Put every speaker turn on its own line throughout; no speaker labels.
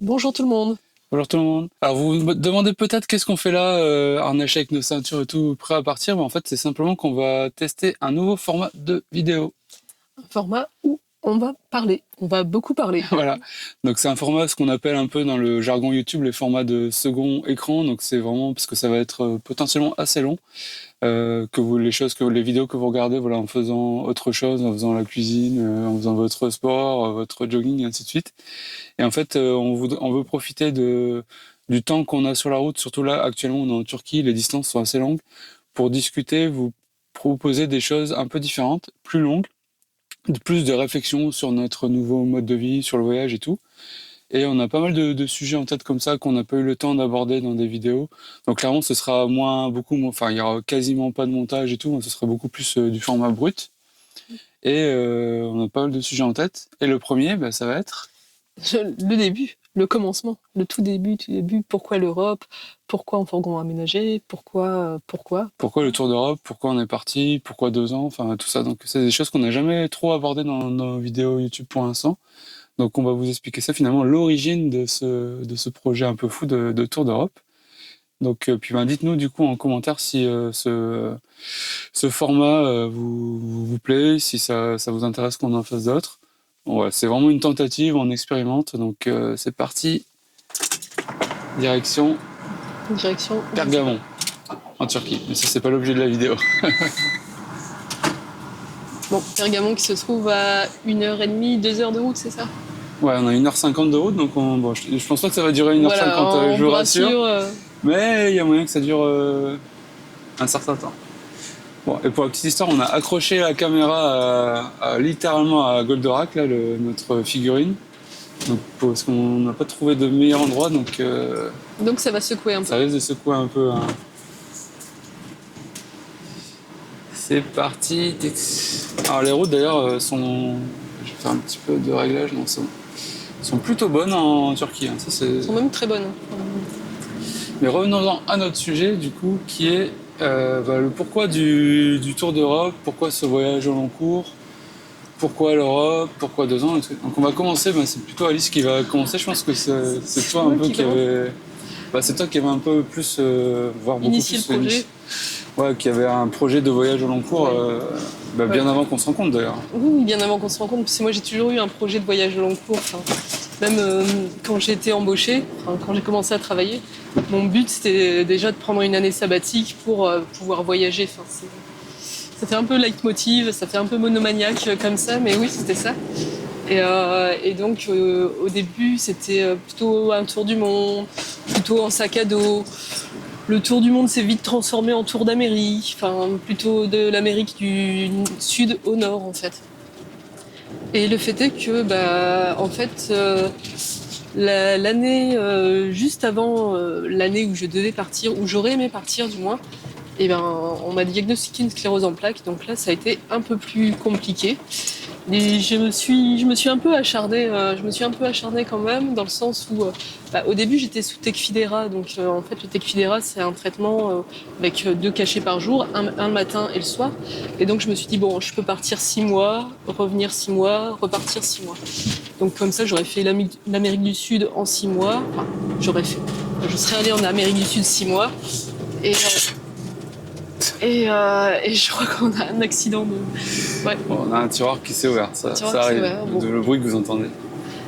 Bonjour tout le monde.
Bonjour tout le monde. Alors vous me demandez peut-être qu'est-ce qu'on fait là, harnaché avec nos ceintures et tout, prêt à partir. Mais en fait, c'est simplement qu'on va tester un nouveau format de vidéo.
Un format où on va parler. On va beaucoup parler.
Voilà. Donc c'est un format, ce qu'on appelle un peu dans le jargon YouTube, les formats de second écran. Donc c'est vraiment parce que ça va être potentiellement assez long, les vidéos que vous regardez, voilà, en faisant autre chose, en faisant la cuisine, en faisant votre sport, votre jogging, et ainsi de suite. Et en fait, on veut profiter du temps qu'on a sur la route, surtout là, actuellement, on est en Turquie, les distances sont assez longues, pour discuter, vous proposer des choses un peu différentes, plus longues, plus de réflexions sur notre nouveau mode de vie, sur le voyage et tout. Et on a pas mal de sujets en tête comme ça qu'on n'a pas eu le temps d'aborder dans des vidéos. Donc clairement, ce sera enfin, il y aura quasiment pas de montage et tout, mais ce sera beaucoup plus du format brut. Et on a pas mal de sujets en tête. Et le premier, bah, ça va être...
Le début, le commencement, le tout début, tout début. Pourquoi l'Europe? Pourquoi en fourgon aménagé? Pourquoi?
Pourquoi le Tour d'Europe? Pourquoi on est parti? Pourquoi 2 ans? Enfin, tout ça. Donc, c'est des choses qu'on n'a jamais trop abordées dans nos vidéos YouTube pour l'instant. Donc, on va vous expliquer ça finalement, l'origine de ce projet un peu fou de Tour d'Europe. Donc, puis, ben, dites-nous du coup en commentaire si ce format vous plaît, si ça vous intéresse qu'on en fasse d'autres. Bon, voilà, c'est vraiment une tentative, on expérimente. Donc, c'est parti. Direction
Direction.
Pergamon, en Turquie. Mais ça, c'est pas l'objet de la vidéo.
Bon, Pergamon qui se trouve à 1h30, 2 heures de route, c'est ça?
Ouais, on a 1h50 de route, donc bon, je pense pas que ça va durer 1h50,
Voilà, on
je vous
vous
rassure.
rassure.
Mais il y a moyen que ça dure un certain temps. Bon, et pour la petite histoire, on a accroché la caméra littéralement à Goldorak, là, notre figurine. Donc, parce qu'on n'a pas trouvé de meilleur endroit, donc
Donc ça va secouer un peu.
ça risque de secouer un peu. Hein. C'est parti. Alors les routes d'ailleurs sont... Je vais faire un petit peu de réglage, non, sont plutôt bonnes en Turquie. Hein. Ça,
Elles sont même très bonnes.
Mais revenons-en à notre sujet, du coup, qui est le pourquoi du Tour d'Europe, pourquoi ce voyage au long cours, pourquoi l'Europe, pourquoi 2 ans. Donc on va commencer, c'est plutôt Alice qui va commencer. Je pense que c'est toi un peu qui avait... c'est toi qui avait un peu plus, voire beaucoup
Initier
plus...
le projet.
Ouais, qui avait un projet de voyage au long cours, bien avant qu'on se rencontre d'ailleurs.
Oui, bien avant qu'on se rencontre, parce que moi j'ai toujours eu un projet de voyage au long cours. Enfin, même quand j'ai été embauchée, quand j'ai commencé à travailler, mon but c'était déjà de prendre une année sabbatique pour pouvoir voyager. Enfin, ça fait un peu leitmotiv, ça fait un peu monomaniaque comme ça, mais oui, c'était ça. Et donc au début c'était plutôt un tour du monde, plutôt en sac à dos. Le tour du monde s'est vite transformé en tour d'Amérique, enfin plutôt de l'Amérique du sud au nord en fait. Et le fait est que, en fait, l'année juste avant l'année où je devais partir, où j'aurais aimé partir du moins, et ben, on m'a diagnostiqué une sclérose en plaques. Donc là, ça a été un peu plus compliqué. Et je me suis un peu acharnée, quand même, dans le sens où, au début, j'étais sous Tecfidera. Donc, en fait, le Tecfidera, c'est un traitement avec 2 cachets par jour, un le matin et le soir. Et donc, je me suis dit, bon, je peux partir 6 mois, revenir 6 mois, repartir 6 mois. Donc, comme ça, j'aurais fait l'Amérique du Sud en 6 mois. Enfin, je serais allée en Amérique du Sud 6 mois. Et je crois qu'on a un accident de... Ouais.
Bon, on a un tiroir qui s'est ouvert, ça arrive,
Ouvert, bon.
le bruit que vous entendez.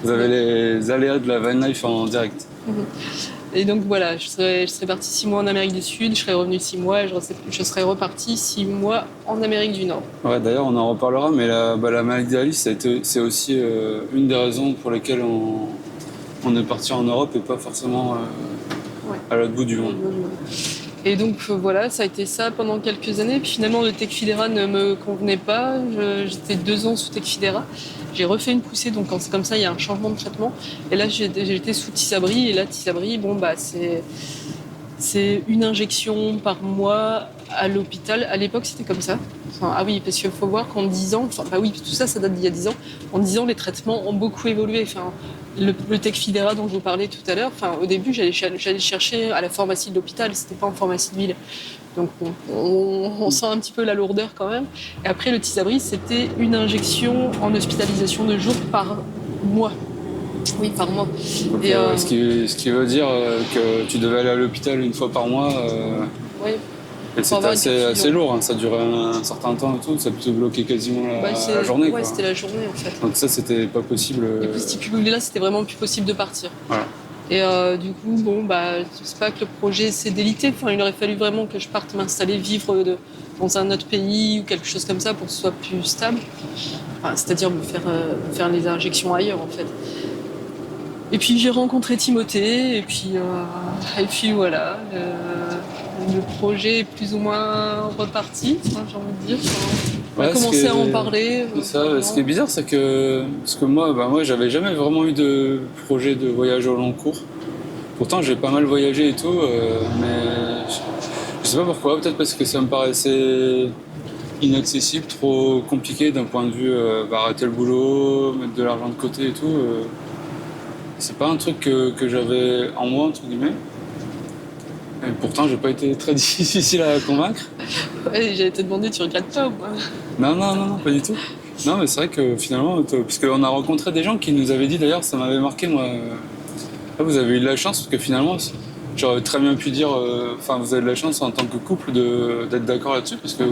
Vous avez les aléas de la van life en direct.
Et donc voilà, je serais partie 6 mois en Amérique du Sud, je serais revenue 6 mois et je serais repartie 6 mois en Amérique du Nord.
Ouais, d'ailleurs, on en reparlera, mais la maladie d'Alice, c'est aussi une des raisons pour lesquelles on est parti en Europe et pas forcément à l'autre bout du monde.
Et donc voilà, ça a été ça pendant quelques années. Puis finalement, le Tecfidera ne me convenait pas. J'étais 2 ans sous Tecfidera. J'ai refait une poussée, donc quand c'est comme ça, il y a un changement de traitement. Et là, j'étais sous Tysabri. Et là, Tysabri, c'est une injection par mois à l'hôpital. À l'époque, c'était comme ça. Enfin, ah oui, parce qu'il faut voir qu'en 10 ans, oui, tout ça, ça date d'il y a 10 ans. En 10 ans, les traitements ont beaucoup évolué. Enfin, le Tecfidera dont je vous parlais tout à l'heure, au début, j'allais chercher à la pharmacie de l'hôpital, c'était pas en pharmacie de ville. Donc on sent un petit peu la lourdeur quand même. Et après, le Tysabri, c'était une injection en hospitalisation de jour par mois. Oui, par mois.
Donc,
Et
ce qui veut dire que tu devais aller à l'hôpital une fois par mois.
oui,
Et
pour avoir
c'était
une
assez
perfusion.
lourd, hein. Ça durait un certain temps et tout, ça peut te bloquer quasiment
Bah,
la journée.
ouais,
Quoi.
c'était la journée en fait.
Donc ça, c'était pas possible.
Et puis ce là c'était vraiment plus possible de partir.
Voilà.
Et du coup, bon, bah, c'est pas que le projet s'est délité. Enfin, il aurait fallu vraiment que je parte m'installer, vivre dans un autre pays ou quelque chose comme ça pour que ce soit plus stable. Enfin, c'est-à-dire me faire les injections ailleurs en fait. Et puis j'ai rencontré Timothée et puis voilà, le projet est plus ou moins reparti, enfin, j'ai envie de dire. Enfin, on a commencé à en parler.
Ça, ce qui est bizarre, c'est que parce que moi, j'avais jamais vraiment eu de projet de voyage au long cours. Pourtant, j'ai pas mal voyagé et tout, mais je sais pas pourquoi. Peut-être parce que ça me paraissait inaccessible, trop compliqué d'un point de vue arrêter le boulot, mettre de l'argent de côté et tout. C'est pas un truc que j'avais en moi, entre guillemets. Et pourtant, j'ai pas été très difficile à convaincre.
Ouais, j'allais te demander, tu regrettes pas ou pas?
Non, pas du tout. Non, mais c'est vrai que finalement, parce qu'on a rencontré des gens qui nous avaient dit, d'ailleurs, ça m'avait marqué, moi. Là, vous avez eu de la chance, parce que finalement, j'aurais très bien pu dire, enfin, vous avez de la chance en tant que couple d'être d'accord là-dessus, parce que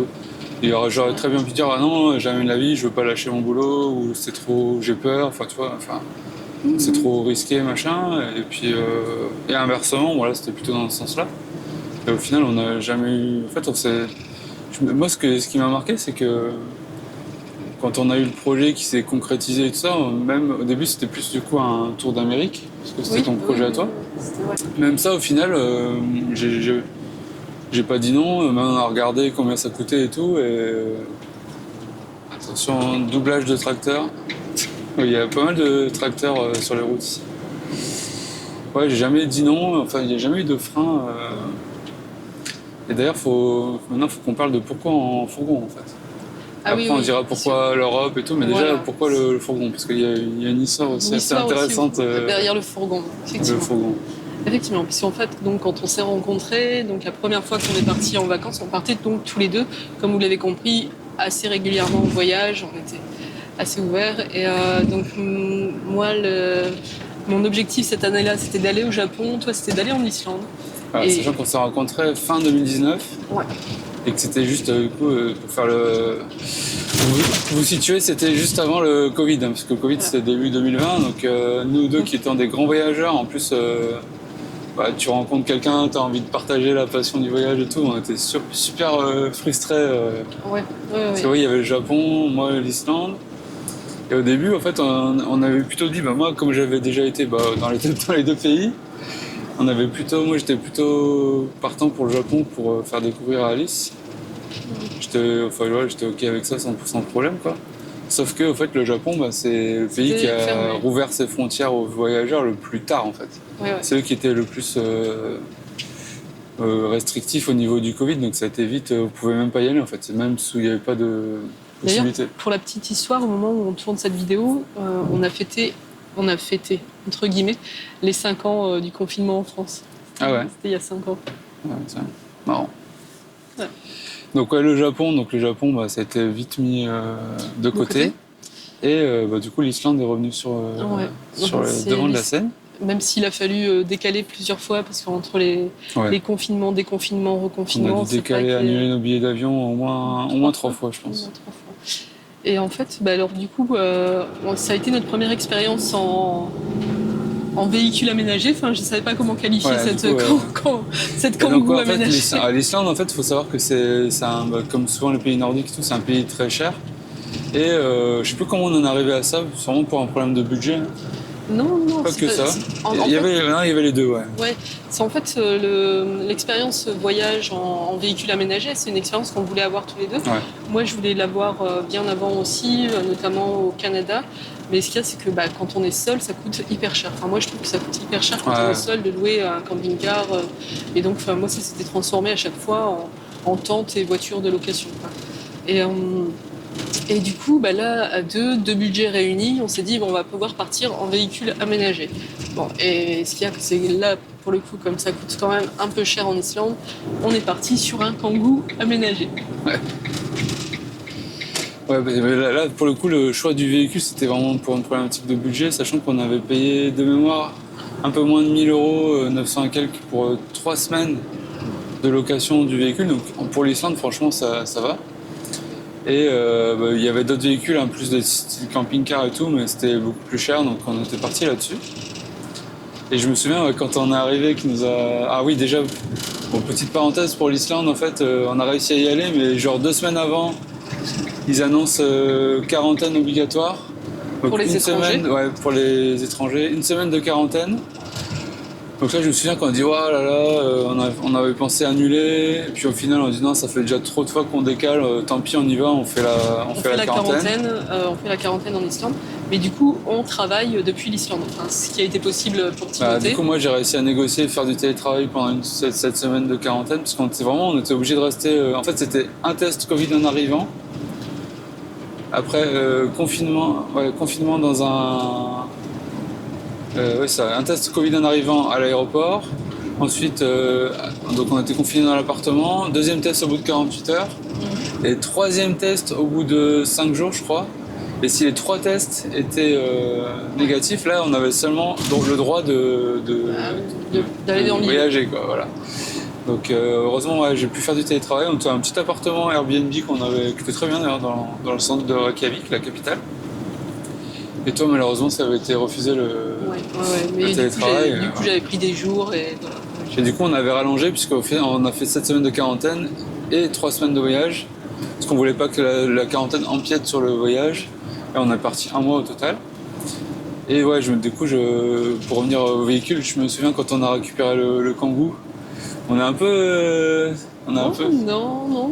j'aurais très bien pu dire, ah non, jamais de la vie, je veux pas lâcher mon boulot, ou c'est trop, j'ai peur, enfin, tu vois, enfin. C'est trop risqué, machin. Et puis, et inversement, voilà, c'était plutôt dans ce sens-là. Et au final, on n'a jamais eu. En fait, moi, ce qui m'a marqué, c'est que quand on a eu le projet qui s'est concrétisé et tout ça, même au début, c'était plus du coup un tour d'Amérique, parce que c'était ton projet à toi.
Ouais.
Même ça, au final, j'ai pas dit non. Même on a regardé combien ça coûtait et tout. Et attention, doublage de tracteur. Il y a pas mal de tracteurs sur les routes ici. Ouais, j'ai jamais dit non, enfin, il n'y a jamais eu de frein. Et d'ailleurs, maintenant, il faut qu'on parle de pourquoi en fourgon, en fait.
Ah
Après, on dira pourquoi l'Europe et tout, mais déjà, pourquoi le fourgon? Parce qu'il y a une histoire aussi assez intéressante
derrière le fourgon, effectivement.
Le fourgon.
Effectivement, parce qu'en fait, donc, quand on s'est rencontrés, donc la première fois qu'on est partis en vacances, on partait donc tous les deux, comme vous l'avez compris, assez régulièrement en voyage, on était assez ouverts. Et donc, moi, mon objectif cette année-là, c'était d'aller au Japon, toi, c'était d'aller en Islande.
Sachant qu'on s'est rencontrés fin 2019.
Ouais.
Et que c'était juste, du coup, pour faire le. Vous situez, c'était juste avant le Covid, hein, parce que le Covid c'était début 2020, donc nous deux qui étions des grands voyageurs, en plus tu rencontres quelqu'un, tu as envie de partager la passion du voyage et tout, on était super frustrés. Parce que il y avait le Japon, moi l'Islande. Et au début, en fait, on avait plutôt dit, moi comme j'avais déjà été dans les deux pays, moi j'étais plutôt partant pour le Japon pour faire découvrir à Alice. J'étais ok avec ça sans problème, quoi. Sauf que, en fait, le Japon, c'est le pays qui a rouvert ses frontières aux voyageurs le plus tard, en fait.
Ouais.
C'est eux qui étaient le plus restrictifs au niveau du Covid, donc ça a été vite, vous pouvez même pas y aller, en fait. C'est même s'il n'y avait pas de possibilité.
D'ailleurs, pour la petite histoire, au moment où on tourne cette vidéo, on a fêté, entre guillemets, les 5 ans du confinement en France.
Ah ouais.
C'était il y a 5 ans.
Ouais, c'est marrant.
Ouais.
Donc le Japon, ça a été vite mis de côté. Et du coup, l'Islande est revenue sur le devant de la scène.
Même s'il a fallu décaler plusieurs fois, parce qu'entre les confinements, déconfinements, reconfinements...
On a dû décaler, annuler nos billets d'avion au moins 3 fois, je pense.
Et en fait, alors du coup, ça a été notre première expérience en véhicule aménagé. Enfin, je ne savais pas comment qualifier cette kangou aménagée.
L'Islande, en fait, il faut savoir que c'est comme souvent les pays nordiques, c'est un pays très cher. Et je ne sais plus comment on en est arrivé à ça, sûrement pour un problème de budget. Hein.
Non,
pas que ça. Il y avait les deux, ouais.
Ouais, c'est en fait l'expérience voyage en véhicule aménagé, c'est une expérience qu'on voulait avoir tous les deux.
Ouais.
Moi, je voulais l'avoir bien avant aussi, notamment au Canada. Mais ce qu'il y a, c'est que quand on est seul, ça coûte hyper cher. Enfin, moi, je trouve que ça coûte hyper cher quand on est seul de louer un camping-car. Et donc, moi, ça s'était transformé à chaque fois en tente et voiture de location, quoi. Et du coup, là, à deux budgets réunis, on s'est dit, on va pouvoir partir en véhicule aménagé. Bon, et ce qu'il y a, c'est là, pour le coup, comme ça coûte quand même un peu cher en Islande, on est parti sur un kangou aménagé.
Ouais. Ouais, bah, là, pour le coup, le choix du véhicule, c'était vraiment pour une problématique de budget, sachant qu'on avait payé de mémoire un peu moins de 1000 euros, 900 et quelques pour 3 semaines de location du véhicule. Donc pour l'Islande, franchement, ça va. Et bah, il y avait d'autres véhicules, en plus de style camping-car et tout, mais c'était beaucoup plus cher, donc on était parti là-dessus. Et je me souviens, quand on est arrivé, qu'il nous a... Ah oui, déjà, bon, petite parenthèse pour l'Islande, en fait, on a réussi à y aller, mais genre 2 semaines avant, ils annoncent quarantaine obligatoire. Donc
Pour les étrangers.
semaine, ouais, pour les étrangers, 1 semaine de quarantaine. Donc là, je me souviens qu'on a dit, oh là là, on avait pensé annuler. Et puis au final, on a dit, non, ça fait déjà trop de fois qu'on décale, tant pis, on y va, on fait la quarantaine.
On fait la quarantaine en Islande. Mais du coup, on travaille depuis l'Islande. Enfin, ce qui a été possible pour Timothée.
Du coup, moi, j'ai réussi à négocier et faire du télétravail pendant cette semaine de quarantaine, parce on était obligé de rester. En fait, c'était un test Covid en arrivant. Après, confinement dans un. Un test Covid en arrivant à l'aéroport. Ensuite, donc on était confinés dans l'appartement. Deuxième test au bout de 48 heures. Et troisième test au bout de 5 jours, je crois. Et si les 3 tests étaient négatifs, là, on avait seulement donc, le droit
d'aller en
voyager, quoi, voilà. Donc heureusement, ouais, j'ai pu faire du télétravail. On était un petit appartement Airbnb qui était très bien d'ailleurs dans le centre de Reykjavik, la capitale. Et toi, malheureusement, ça avait été refusé le
mais
télétravail.
Du coup, j'avais pris des jours et voilà.
Et du coup, on avait rallongé puisqu'au final, on a fait 7 semaines de quarantaine et 3 semaines de voyage. Parce qu'on voulait pas que la quarantaine empiète sur le voyage. Et on est parti 1 mois au total. Et ouais, du coup, pour revenir au véhicule, je me souviens quand on a récupéré le Kangoo, on est un peu...
Non.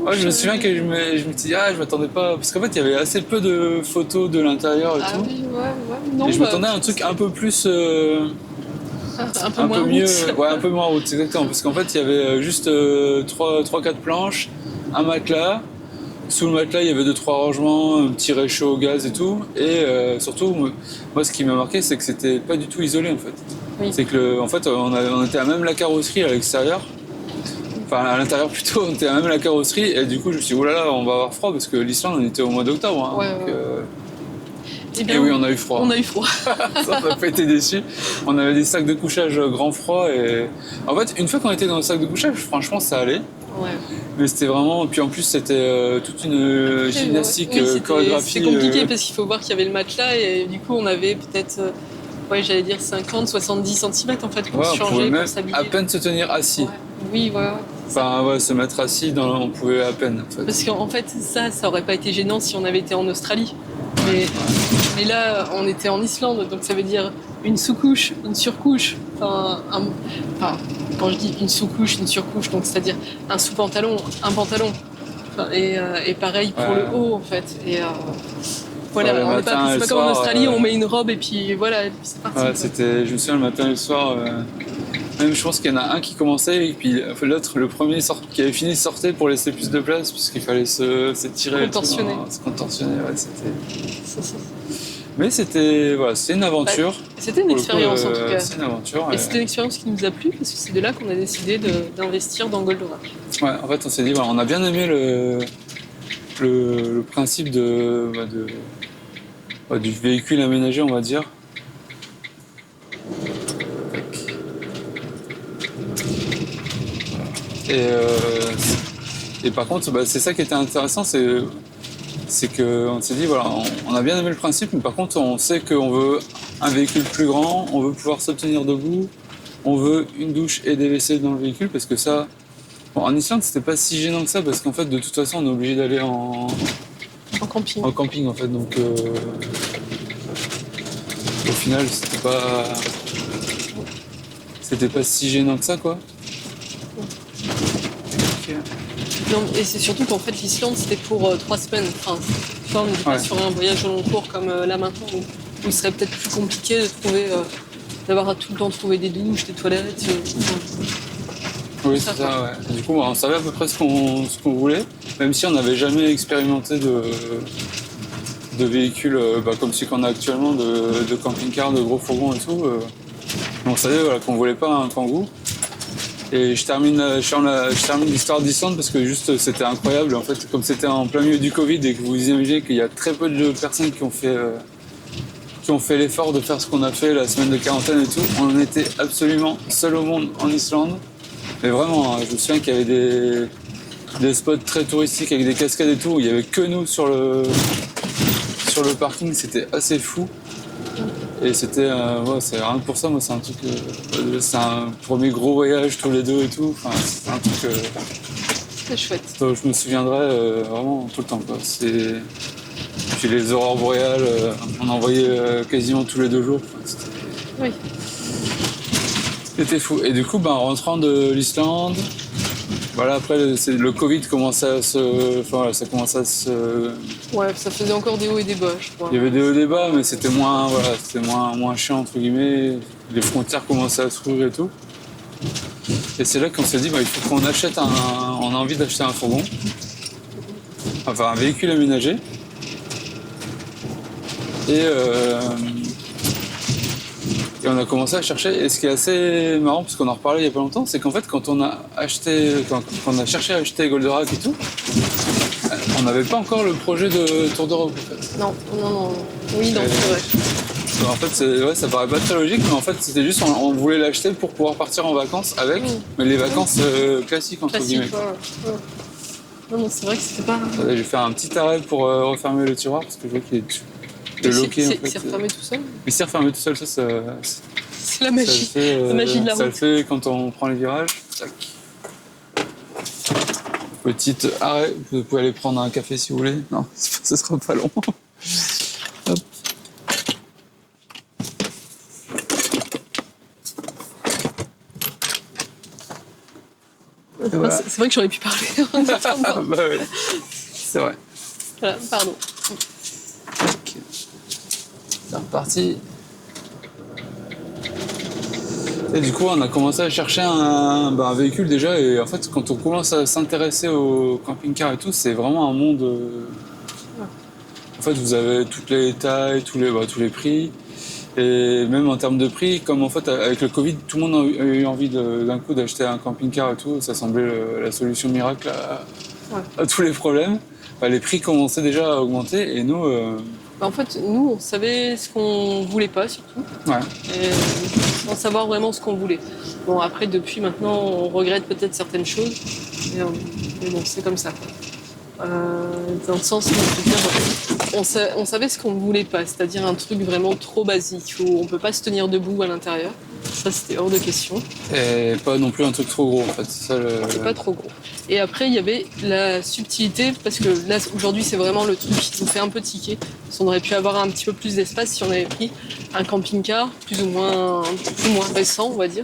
Ouais, je me souviens que je me suis dit, je m'attendais pas... Parce qu'en fait, il y avait assez peu de photos de l'intérieur et tout.
Oui, ouais, non.
Et je m'attendais à un truc un peu plus...
un peu mieux.
Ouais, un peu moins route, exactement. Parce qu'en fait, il y avait juste 3-4 planches, un matelas. Sous le matelas, il y avait 2-3 rangements, un petit réchaud au gaz et tout. Et surtout, moi, ce qui m'a marqué, c'est que c'était pas du tout isolé, en fait.
Oui.
C'est que, en fait, on était à même la carrosserie à l'extérieur. Enfin, à l'intérieur plutôt, on était à même la carrosserie. Et du coup, je me suis dit, oh là là, on va avoir froid, parce que l'Islande, on était au mois d'octobre. Hein, et oui, on a eu froid.
On a eu froid.
Ça, on n'a pas été déçus. On avait des sacs de couchage grand froid. Et en fait, une fois qu'on était dans le sac de couchage, franchement, ça allait.
Ouais.
Mais c'était vraiment... Puis en plus, c'était toute une gymnastique, chorégraphie.
C'est compliqué parce qu'il faut voir qu'il y avait le matelas et du coup, on avait peut-être, j'allais dire 50, 70 cm en fait pour se changer, pour s'habiller.
À peine se tenir assis.
Ouais. Oui, ouais.
Enfin, se mettre assis, on pouvait à peine. En fait.
Parce qu'en fait, ça aurait pas été gênant si on avait été en Australie. Mais là, on était en Islande, donc ça veut dire une sous-couche, une surcouche. Quand je dis une sous-couche, une surcouche, donc c'est-à-dire un sous-pantalon, un pantalon. Et pareil pour le haut, en fait. Et voilà, c'est pas comme en Australie, on met une robe et puis voilà, et puis c'est parti.
Ouais, je me souviens le matin et le soir. Même je pense qu'il y en a un qui commençait et puis l'autre, le premier qui avait fini, sortait pour laisser plus de place puisqu'il fallait s'étirer. Se contorsionner, ouais, c'était... Mais c'était une aventure.
C'était une expérience en tout cas.
C'est une aventure.
Et c'était une expérience qui nous a plu parce que c'est de là qu'on a décidé d'investir dans Goldora.
Ouais, en fait on s'est dit, on a bien aimé le principe du véhicule aménagé, on va dire. Et par contre, c'est ça qui était intéressant, c'est qu'on s'est dit, on a bien aimé le principe, mais par contre, on sait qu'on veut un véhicule plus grand, on veut pouvoir se tenir debout, on veut une douche et des WC dans le véhicule, parce que ça... en Islande, c'était pas si gênant que ça, parce qu'en fait, de toute façon, on est obligé d'aller en
camping.
En camping, en fait, donc... au final, c'était pas si gênant que ça, quoi.
Non, et c'est surtout qu'en fait l'Islande c'était pour 3 semaines. Enfin, on n'était pas sur un voyage au long cours comme là maintenant où il serait peut-être plus compliqué de trouver, d'avoir à tout le temps trouver des douches, des toilettes.
Oui, c'est ça, ouais. Du coup, on savait à peu près ce qu'on voulait, même si on n'avait jamais expérimenté de véhicules comme celui qu'on a actuellement, de camping-car, de gros fourgons et tout. On savait qu'on voulait pas un Kangoo. Et je termine l'histoire d'Islande parce que juste c'était incroyable. En fait, comme c'était en plein milieu du Covid et que vous imaginez qu'il y a très peu de personnes qui ont fait l'effort de faire ce qu'on a fait la semaine de quarantaine et tout, on était absolument seul au monde en Islande. Mais vraiment, hein, je me souviens qu'il y avait des spots très touristiques avec des cascades et tout, où il y avait que nous sur le parking, c'était assez fou. Et c'était, c'est rien que pour ça, moi c'est un truc, c'est un premier gros voyage tous les deux et tout. Enfin, c'est un truc
C'est chouette.
dont je me souviendrai vraiment tout le temps, quoi. Puis les aurores boréales, on en voyait quasiment tous les 2 jours. Enfin,
Oui.
c'était fou. Et du coup, en rentrant de l'Islande, voilà, après le Covid commençait à se, enfin, voilà, ça commençait à se.
Ouais, ça faisait encore des hauts et des bas, je crois.
Il y avait des hauts et des bas, mais c'était moins chiant entre guillemets. Les frontières commençaient à s'ouvrir et tout. Et c'est là qu'on s'est dit, il faut qu'on achète on a envie d'acheter un fourgon, enfin un véhicule aménagé. Et on a commencé à chercher. Et ce qui est assez marrant, parce qu'on en reparlait il y a pas longtemps, c'est qu'en fait, quand on a cherché à acheter Goldorak et tout, on n'avait pas encore le projet de Tour d'Europe. En fait.
Non. Oui, non, c'est vrai.
En fait, ça paraît pas très logique, mais en fait, c'était juste, on voulait l'acheter pour pouvoir partir en vacances avec, mais les vacances classiques, entre guillemets.
Ouais. Non, c'est vrai que c'était pas.
Je vais faire un petit arrêt pour refermer le tiroir, parce que je vois qu'il est loqué.
C'est refermé tout seul.
Mais c'est refermé tout seul,
C'est la magie. La magie de la route.
Ça le fait quand on prend les virages. Tac. Petit arrêt, vous pouvez aller prendre un café si vous voulez. Non, ce sera pas long. Hop. Voilà.
C'est vrai que j'aurais pu parler en attendant.
Bah ouais. C'est vrai.
Voilà, pardon.
Ok. C'est reparti. Et du coup, on a commencé à chercher un véhicule déjà. Et en fait, quand on commence à s'intéresser au camping-car et tout, c'est vraiment un monde. En fait, vous avez toutes les tailles, tous les prix. Et même en termes de prix, comme en fait avec le Covid, tout le monde a eu envie d'un coup d'acheter un camping-car et tout, ça semblait la solution miracle à tous les problèmes. Les prix commençaient déjà à augmenter et nous...
En fait, nous, on savait ce qu'on voulait pas, surtout.
Ouais.
Et sans savoir vraiment ce qu'on voulait. Bon, après, depuis maintenant, on regrette peut-être certaines choses. Mais bon, c'est comme ça. Dans le sens, on savait ce qu'on voulait pas, c'est-à-dire un truc vraiment trop basique où on peut pas se tenir debout à l'intérieur. Ça, c'était hors de question.
Et pas non plus un truc trop gros, en fait. C'est ça
C'est pas trop gros. Et après, il y avait la subtilité, parce que là, aujourd'hui, c'est vraiment le truc qui nous fait un peu tiquer. Parce qu'on aurait pu avoir un petit peu plus d'espace si on avait pris un camping-car plus ou moins récent, on va dire,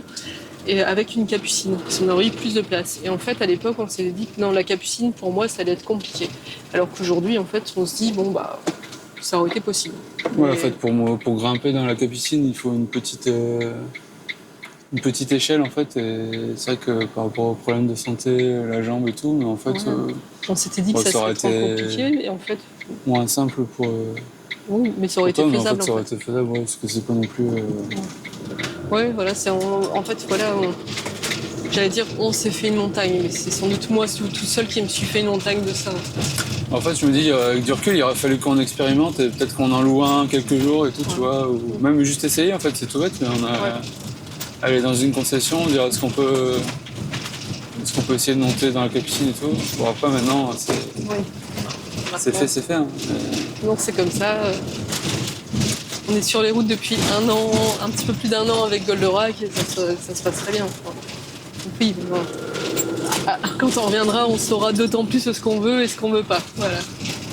et avec une capucine, parce qu'on aurait eu plus de place. Et en fait, à l'époque, on s'est dit que non, la capucine, pour moi, ça allait être compliqué. Alors qu'aujourd'hui, en fait, on se dit, ça aurait été possible.
Ouais, en fait, pour grimper dans la capucine, il faut une petite échelle, en fait. Et c'est vrai que par rapport aux problèmes de santé, la jambe et tout, mais en fait...
on s'était dit que ça serait trop compliqué, et en fait...
moins simple pour...
Oui, mais ça aurait été faisable.
En fait, ça aurait été faisable, parce que c'est pas non plus...
Ouais, voilà, en fait, voilà, j'allais dire, on s'est fait une montagne, mais c'est sans doute moi tout seul qui me suis fait une montagne de ça.
En fait, je me dis, avec du recul, il aurait fallu qu'on expérimente et peut-être qu'on en loue un quelques jours et tout, tu vois, ou même juste essayer, en fait, c'est tout bête, mais on a aller dans une concession, dire est-ce qu'on peut essayer de monter dans la capucine et tout. Bon, après, maintenant, c'est fait. Hein.
Non, c'est comme ça. On est sur les routes depuis un an, un petit peu plus d'1 an avec Goldorak et ça se passe très bien. Oui, mais bon. Quand on reviendra, on saura d'autant plus ce qu'on veut et ce qu'on veut pas. Voilà.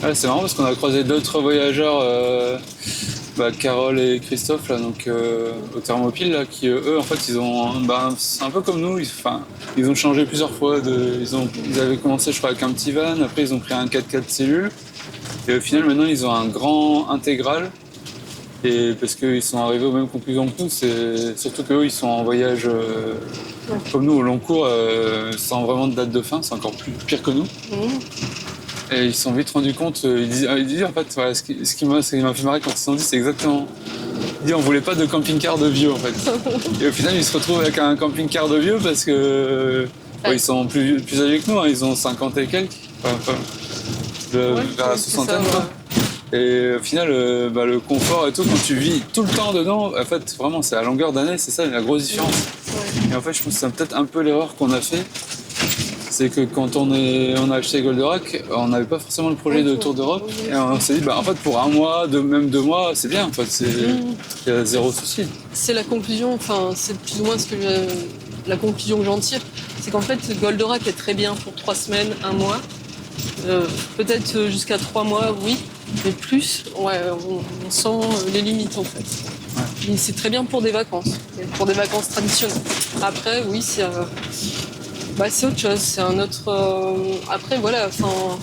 Ouais, c'est marrant parce qu'on a croisé d'autres voyageurs, Carole et Christophe, là, donc, au Thermopyle, là, qui eux, en fait, c'est un peu comme nous, ils ont changé plusieurs fois. Ils avaient commencé, je crois, avec un petit van, après ils ont pris un 4x4 cellule, et au final, maintenant, ils ont un grand intégral. Et parce qu'ils sont arrivés aux mêmes conclusions que nous, c'est surtout qu'eux, ils sont en voyage comme nous, au long cours, sans vraiment de date de fin, c'est encore pire que nous. Et ils se sont vite rendus compte, ils disent en fait, voilà, ce qui m'a fait marrer quand ils se sont dit, c'est exactement Il dit on voulait pas de camping-car de vieux en fait. Et au final, il se retrouve avec un camping-car de vieux parce que ils sont plus âgés que nous, hein, ils ont 50 et quelques, vers la soixantaine. Et au final, le confort et tout, quand tu vis tout le temps dedans, en fait, vraiment, c'est à longueur d'année, c'est ça la grosse différence. Ouais. Et en fait, je pense que c'est peut-être un peu l'erreur qu'on a fait. C'est que quand on a acheté Goldorak, on n'avait pas forcément le projet de Tour d'Europe. Et on s'est dit, en fait, pour un mois, même 2 mois, c'est bien. En fait, il y a zéro souci.
C'est la conclusion, enfin, c'est plus ou moins la conclusion que j'en tire. C'est qu'en fait, Goldorak est très bien pour 3 semaines, 1 mois. Peut-être jusqu'à 3 mois, oui. Mais plus, ouais, on sent les limites en fait. Ouais. C'est très bien pour des vacances traditionnelles. Après, oui, c'est autre chose, c'est un autre. Après, voilà, enfin.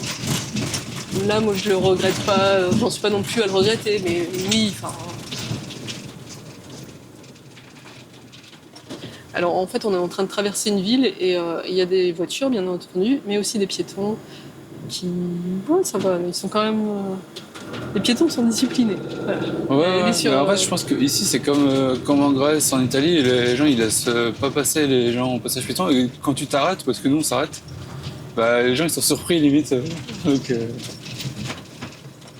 Là, moi, je le regrette pas, j'en suis pas non plus à le regretter, mais oui, enfin. Alors, en fait, on est en train de traverser une ville et il y a des voitures, bien entendu, mais aussi des piétons qui. Ouais, ça va, ils sont quand même. Les piétons sont disciplinés.
Ouais, en fait, je pense qu'ici, c'est comme en Grèce, en Italie, les gens, ils laissent pas passer les gens en passage piéton. Et quand tu t'arrêtes, parce que nous, on s'arrête, les gens, ils sont surpris, limite. Donc,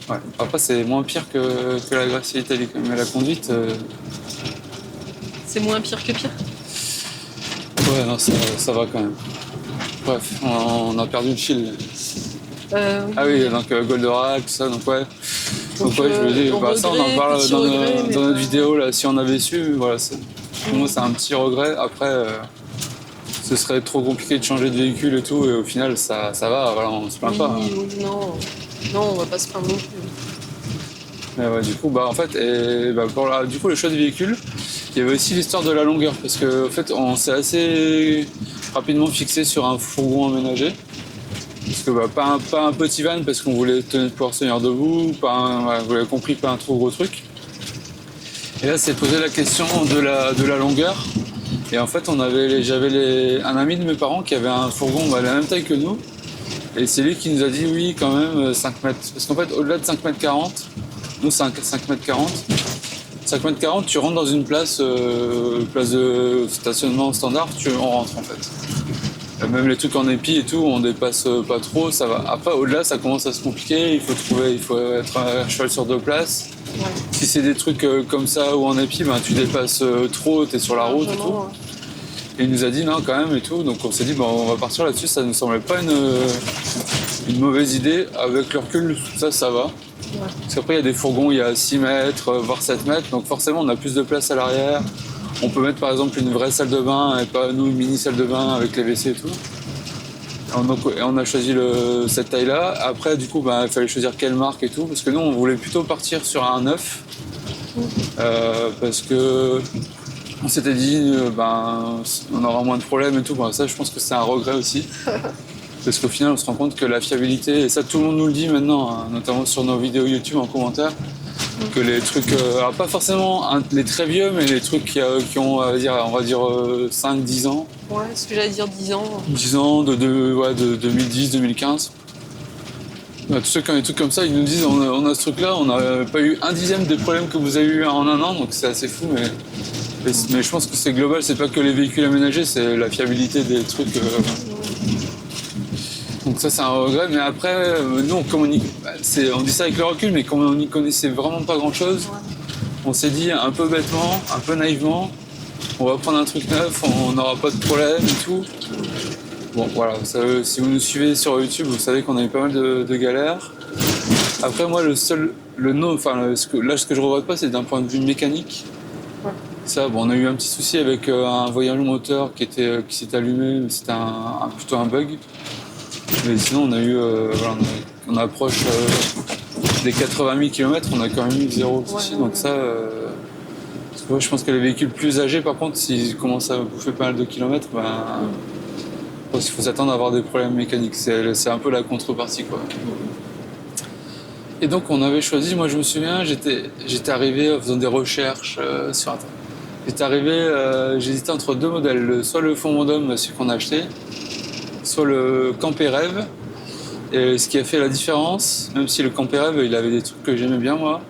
ouais. Après, c'est moins pire que la Grèce et l'Italie, mais la conduite...
C'est moins pire que pire.
Ouais, non, ça va quand même. Bref, on a perdu le fil. Ah oui, donc Goldorak, tout ça, donc ouais. Donc ouais, je me dis, ça on en parle dans notre vidéo, là, si on avait su, voilà, pour moi c'est un petit regret. Après, ce serait trop compliqué de changer de véhicule et tout, et au final ça va, voilà, on se plaint pas. Hein.
Non, on va pas se plaindre non plus.
Mais ouais, du coup, en fait, du coup, le choix du véhicule, il y avait aussi l'histoire de la longueur, parce qu'en fait, on s'est assez rapidement fixé sur un fourgon aménagé. Parce que pas un petit van parce qu'on voulait pouvoir se tenir debout, vous l'avez compris, pas un trop gros truc. Et là, c'est posé la question de la longueur. Et en fait, j'avais un ami de mes parents qui avait un fourgon de la même taille que nous. Et c'est lui qui nous a dit oui, quand même, 5 mètres. Parce qu'en fait, au-delà de 5 mètres 40, nous c'est 5 mètres 40. 5 mètres 40, tu rentres dans une place de stationnement standard, on rentre en fait. Même les trucs en épi et tout, on dépasse pas trop, ça va. Après, au-delà, ça commence à se compliquer, il faut être à cheval sur 2 places. Ouais. Si c'est des trucs comme ça ou en épi, tu dépasses trop, t'es sur la route et tout. Ouais. Et il nous a dit non quand même et tout, donc on s'est dit on va partir là-dessus, ça ne nous semblait pas une mauvaise idée. Avec le recul, ça va. Ouais. Parce qu'après, il y a des fourgons, il y a 6 mètres, voire 7 mètres, donc forcément, on a plus de place à l'arrière. On peut mettre par exemple une vraie salle de bain et pas nous une mini salle de bain avec les WC et tout. Et on a choisi cette taille-là. Après, du coup, il fallait choisir quelle marque et tout, parce que nous, on voulait plutôt partir sur un neuf, parce que on s'était dit, on aura moins de problèmes et tout. Ça, je pense que c'est un regret aussi. Parce qu'au final, on se rend compte que la fiabilité, et ça tout le monde nous le dit maintenant, hein, notamment sur nos vidéos YouTube en commentaire, que les trucs, alors pas forcément les très vieux, mais les trucs qui ont, on va dire 5-10 ans.
Ouais, ce que j'allais dire 10 ans.
10 ans, de 2010-2015. Tous ceux qui ont des trucs comme ça, ils nous disent on a ce truc-là, on n'a pas eu 1/10 des problèmes que vous avez eu en 1 an, donc c'est assez fou, mais je pense que c'est global, c'est pas que les véhicules aménagés, c'est la fiabilité des trucs. Donc ça c'est un regret, mais après, nous on dit ça avec le recul, mais comme on n'y connaissait vraiment pas grand chose, on s'est dit un peu bêtement, un peu naïvement, on va prendre un truc neuf, on n'aura pas de problème et tout. Bon voilà, si vous nous suivez sur YouTube, vous savez qu'on a eu pas mal de galères. Après moi ce que je regrette pas, c'est d'un point de vue mécanique. Ouais. Ça, on a eu un petit souci avec un voyant moteur qui s'est allumé, mais c'était plutôt un bug. Mais sinon, on approche des 80 000 km, on a quand même eu 0 souci. Donc ça, je pense que les véhicules plus âgés, par contre, s'ils commencent à bouffer pas mal de kilomètres, il faut s'attendre à avoir des problèmes mécaniques. C'est un peu la contrepartie, quoi. Et donc, on avait choisi, moi je me souviens, j'étais arrivé en faisant des recherches sur Internet. J'hésitais entre 2 modèles, soit le Fond Vendôme, celui qu'on a acheté, soit le Campé Rêve. Et ce qui a fait la différence, même si le Campé Rêve, il avait des trucs que j'aimais bien moi,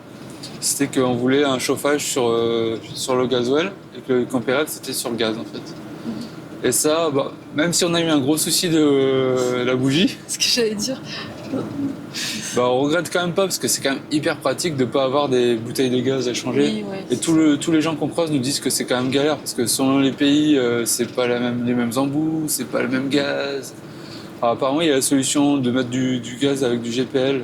c'était qu'on voulait un chauffage sur le gasoil et que le Campérel c'était sur le gaz en fait. Et ça, bah, même si on a eu un gros souci de la bougie,
Ce que j'allais dire.
bah, on regrette quand même pas parce que c'est quand même hyper pratique de pas avoir des bouteilles de gaz à changer.
Oui, ouais,
Et tous les gens qu'on croise nous disent que c'est quand même galère parce que selon les pays, c'est pas les mêmes embouts, c'est pas le même gaz. Alors, apparemment, il y a la solution de mettre du gaz avec du GPL.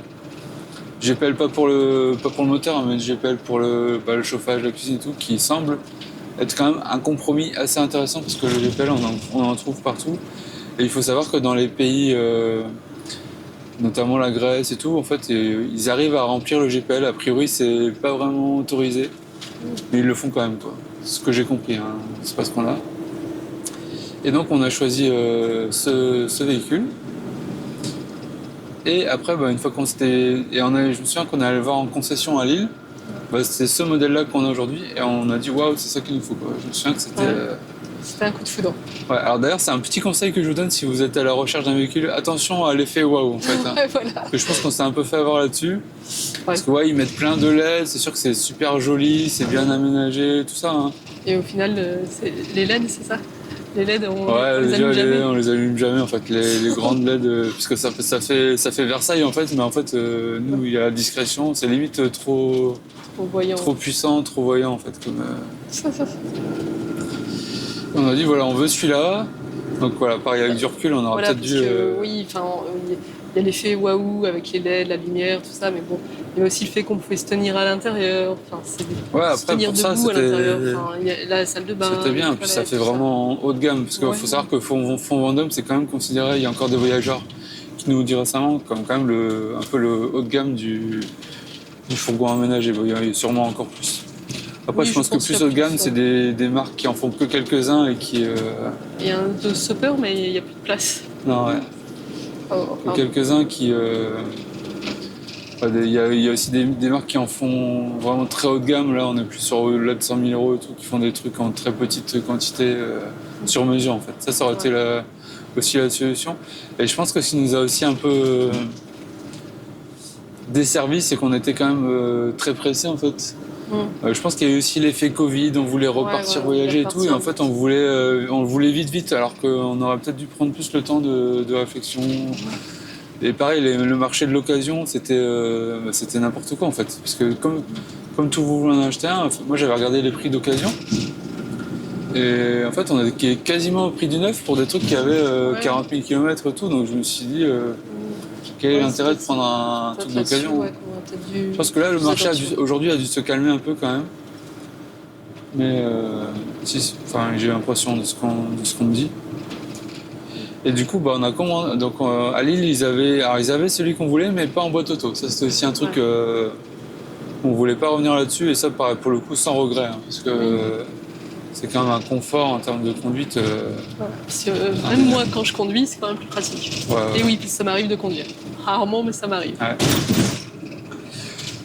GPL pas pour le moteur, hein, mais du GPL pour le chauffage, la cuisine et tout, qui semble être quand même un compromis assez intéressant parce que le GPL, on en trouve partout. Et il faut savoir que dans les pays, notamment la Grèce et tout, en fait, ils arrivent à remplir le GPL. A priori, c'est pas vraiment autorisé, mais ils le font quand même, quoi. C'est ce que j'ai compris, hein. C'est pas ce qu'on a. Et donc, on a choisi ce véhicule. Et après, bah, une fois qu'on s'était... je me souviens qu'on est allé le voir en concession à Lille. Bah, c'est ce modèle-là qu'on a aujourd'hui. Et on a dit, waouh, c'est ça qu'il nous faut, quoi. Je me souviens que c'était...
C'était un coup de foudre.
Ouais, alors d'ailleurs, c'est un petit conseil que je vous donne si vous êtes à la recherche d'un véhicule. Attention à l'effet waouh, en fait. Hein.
Ouais, voilà.
Parce que je pense qu'on s'est un peu fait avoir là-dessus.
Ouais.
Parce que, ouais, ils mettent plein de LED. C'est sûr que c'est super joli, c'est bien aménagé, tout ça. Hein.
Et au final, les LED, c'est ça? Les LED, on les
déjà,
allume jamais.
on les allume jamais, en fait. Les grandes LED, puisque ça fait Versailles, en fait. Mais en fait, nous, il y a la discrétion. C'est limite trop
Voyant.
trop puissant, trop voyant, en fait. Comme,
Ça.
On a dit, voilà, on veut celui-là. Donc voilà, pareil, avec du recul, on aura
Voilà,
peut-être
parce
dû...
que, oui, enfin, il y a l'effet waouh avec les LED, la lumière, tout ça, mais bon, il y a aussi le fait qu'on pouvait se tenir à l'intérieur. Enfin, c'est
Ouais,
se
après,
tenir
pour ça,
debout à l'intérieur.
c'était...
Enfin, il y a la salle de bain.
C'était bien,
les
puis ça
toilettes,
fait
tout
vraiment haut de gamme, parce qu'il
Ouais.
faut savoir que Fond Vendôme, c'est quand même considéré, il y a encore des voyageurs qui nous dit récemment, comme quand même un peu le haut de gamme du fourgon aménagé. Bon, il y a sûrement encore plus. Après,
Oui,
je pense que
qu'il y
plus
a
haut de gamme,
plus,
c'est des marques qui en font que quelques-uns et qui...
Il y a un de stopper, mais il n'y a plus de place.
Non, ouais.
Enfin,
Quelques-uns qui... il y a aussi des marques qui en font vraiment très haut de gamme. Là, on est plus sur au-delà de 100 000 euros et tout, qui font des trucs en très petite quantité, sur mesure en fait. Ça aurait été aussi la solution. Et je pense que ce qui nous a aussi un peu desservi, c'est qu'on était quand même très pressés en fait. Je pense qu'il y a eu aussi l'effet Covid, on voulait repartir voyager et tout, et en fait on le voulait vite, alors qu'on aurait peut-être dû prendre plus le temps de réflexion. Et pareil, le marché de l'occasion, c'était n'importe quoi en fait. Parce que comme tout vous voulez en acheter un, moi j'avais regardé les prix d'occasion. Et en fait, on était quasiment au prix du neuf pour des trucs qui avaient 40 000 km et tout. Donc je me suis dit, quel est l'intérêt de prendre un truc d'occasion? Je pense que là, le marché aujourd'hui a dû se calmer un peu quand même. Mais j'ai l'impression de ce qu'on me dit. Et du coup, on a commandé. Donc à Lille, ils avaient celui qu'on voulait, mais pas en boîte auto. Ça, c'était aussi un truc on voulait pas revenir là-dessus. Et ça, pareil, pour le coup, sans regret, hein, parce que c'est quand même un confort en termes de conduite.
Parce que, même moi, quand je conduis, c'est quand même plus pratique.
Ouais.
Et oui, puis ça m'arrive de conduire. Rarement, mais ça m'arrive.
Ouais.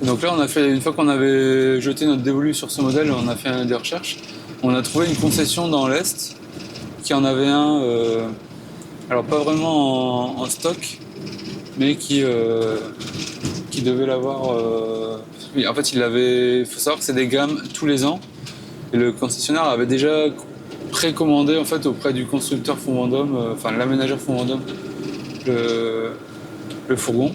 Donc là, une fois qu'on avait jeté notre dévolu sur ce modèle, on a fait des recherches. On a trouvé une concession dans l'Est qui en avait un. Alors pas vraiment en stock, mais qui devait l'avoir. Oui, en fait, il faut savoir que c'est des gammes tous les ans, et le concessionnaire avait déjà précommandé en fait auprès du constructeur Fond Vendôme, enfin l'aménageur Fond Vendôme, le fourgon,